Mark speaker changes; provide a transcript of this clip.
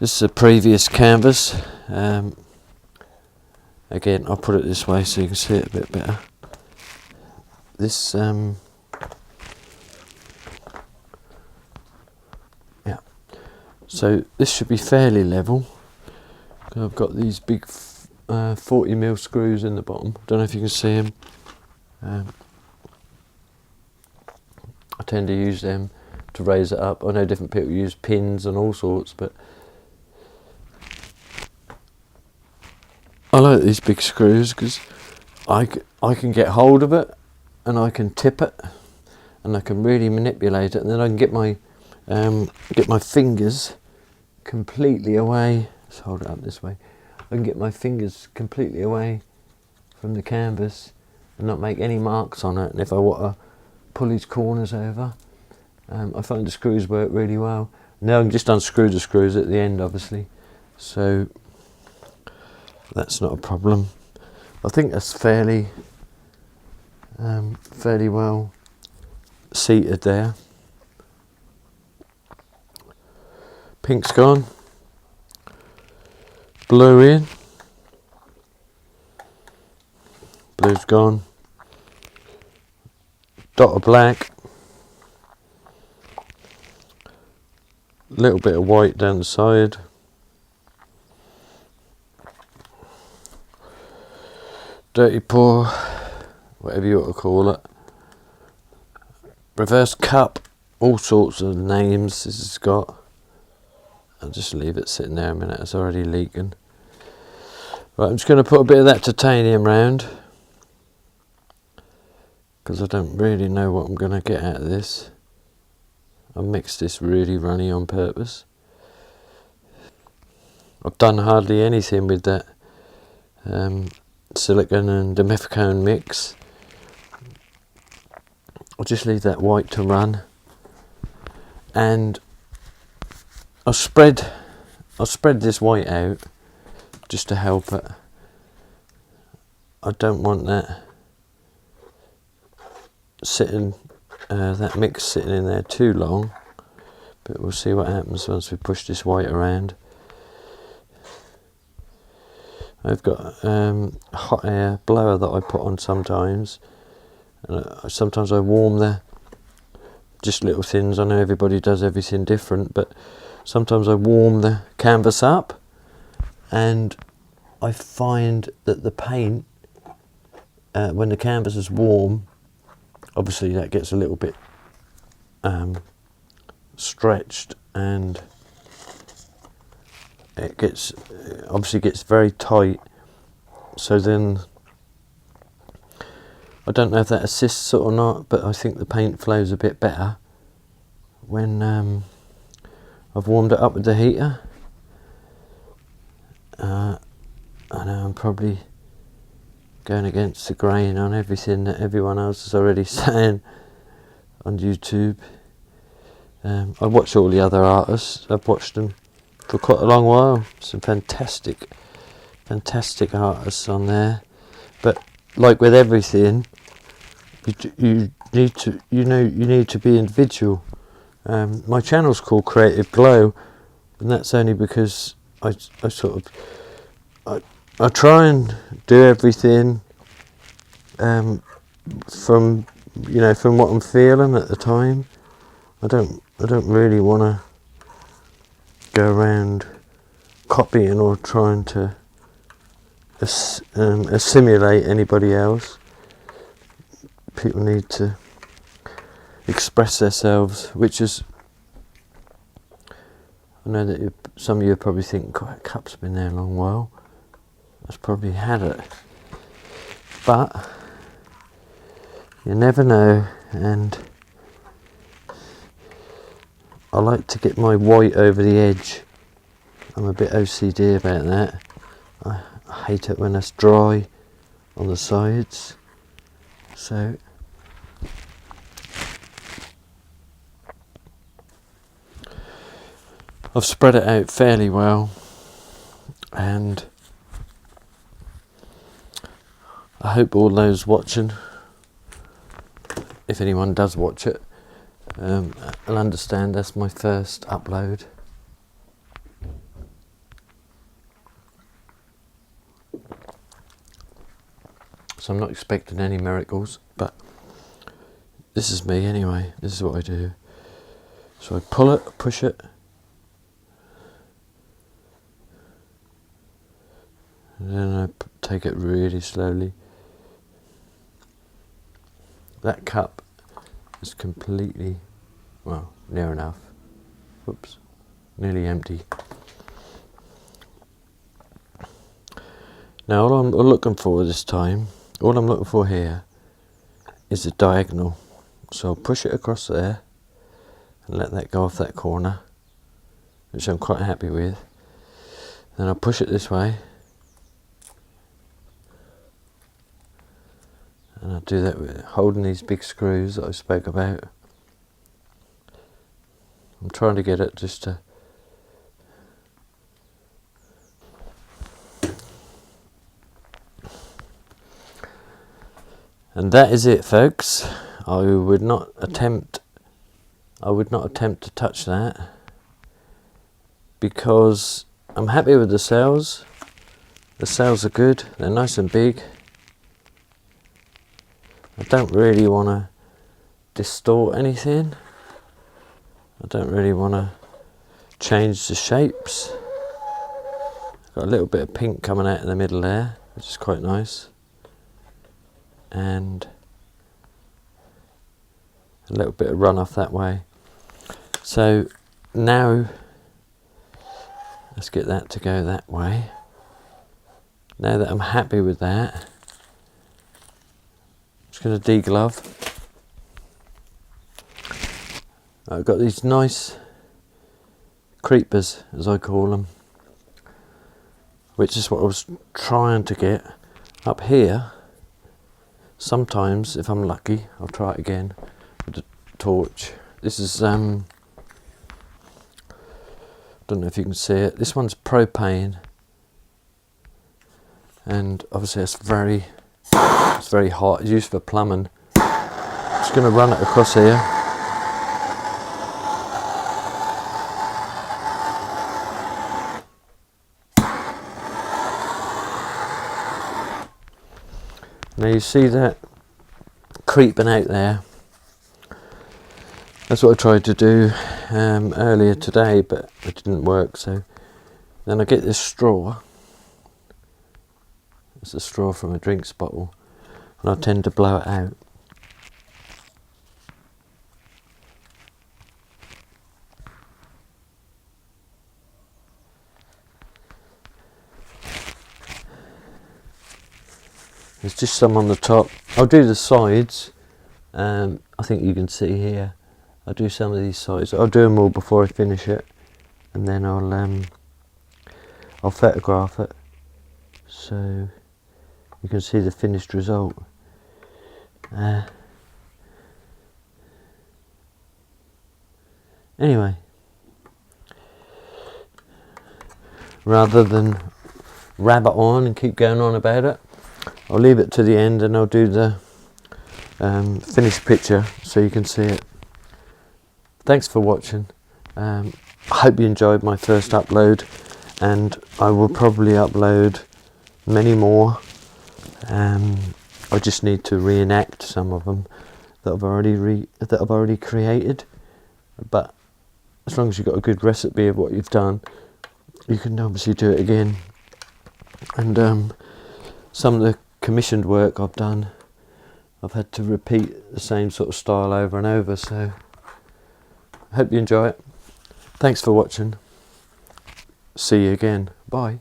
Speaker 1: This is a previous canvas. Again, I'll put it this way so you can see it a bit better. This, yeah. So this should be fairly level. I've got these big 40mm screws in the bottom. Don't know if you can see them. I tend to use them to raise it up. I know different people use pins and all sorts, but I like these big screws because I can get hold of it and I can tip it and I can really manipulate it, and then I can get my fingers completely away. Let's hold it up this way. I can get my fingers completely away from the canvas and not make any marks on it. And if I want to pull these corners over, I find the screws work really well. Now I can just unscrew the screws at the end, obviously, so that's not a problem. I think that's fairly well seated there. Pink's gone, blue in, blue's gone, dot of black, little bit of white down the side, dirty pour, whatever you want to call it, reverse cup, all sorts of names this has got. I'll just leave it sitting there a minute, it's already leaking. Right, I'm just going to put a bit of that titanium round because I don't really know what I'm going to get out of this. I mixed this really runny on purpose. I've done hardly anything with that silicone and dimethicone mix. I'll just leave that white to run, and I'll spread this white out just to help it. I don't want that that mix sitting in there too long, but we'll see what happens once we push this white around. I've got a hot air blower that I put on sometimes, and sometimes I warm just little things. I know everybody does everything different, but sometimes I warm the canvas up, and I find that the paint, when the canvas is warm, obviously that gets a little bit stretched, and it obviously gets very tight. So then I don't know if that assists it or not, but I think the paint flows a bit better when I've warmed it up with the heater. I know I'm probably going against the grain on everything that everyone else is already saying on YouTube. I watch all the other artists. I've watched them for quite a long while. Some fantastic artists on there. But like with everything, you need to be individual. My channel's called Creative Glow, and that's only because I try and do everything from what I'm feeling at the time. I don't really want to go around copying or trying to assimilate anybody else. People need to express themselves, which is, I know that some of you probably think, God, that cup's been there a long while. I've probably had it, but you never know, and I like to get my white over the edge. I'm a bit OCD about that. I hate it when it's dry on the sides. So I've spread it out fairly well, and I hope all those watching, if anyone does watch it, will understand that's my first upload. so I'm not expecting any miracles, but this is me anyway. This is what I do. So I pull it, push it, and then I take it really slowly. That cup is completely, well, near enough. Whoops, nearly empty. Now all I'm looking for this time, all I'm looking for here is a diagonal. So I'll push it across there and let that go off that corner, which I'm quite happy with. Then I'll push it this way, and I'll do that with holding these big screws that I spoke about. I'm trying to get it just to and that is it, folks. I would not attempt to touch that because I'm happy with the sails. The sails are good, they're nice and big. I don't really want to distort anything. I don't really want to change the shapes. Got a little bit of pink coming out in the middle there, which is quite nice. And a little bit of run off that way. So now let's get that to go that way. Now that I'm happy with that, I'm just going to deglove. I've got these nice creepers, as I call them, which is what I was trying to get up here. Sometimes, if I'm lucky, I'll try it again with the torch. This is, don't know if you can see it. This one's propane, and obviously it's very hot. It's used for plumbing. Just going to run it across here. Now you see that creeping out there. That's what I tried to do earlier today, but it didn't work. So then I get this straw. It's a straw from a drinks bottle, and I tend to blow it out. There's just some on the top. I'll do the sides. I think you can see here. I'll do some of these sides. I'll do them all before I finish it, and then I'll photograph it so you can see the finished result. Anyway, rather than rabbit on and keep going on about it, I'll leave it to the end and I'll do the finished picture so you can see it. Thanks for watching. I hope you enjoyed my first upload, and I will probably upload many more. I just need to reenact some of them that I've already created. But as long as you've got a good recipe of what you've done, you can obviously do it again. And some of the commissioned work I've done, I've had to repeat the same sort of style over and over. So I hope you enjoy it. Thanks for watching. See you again. Bye.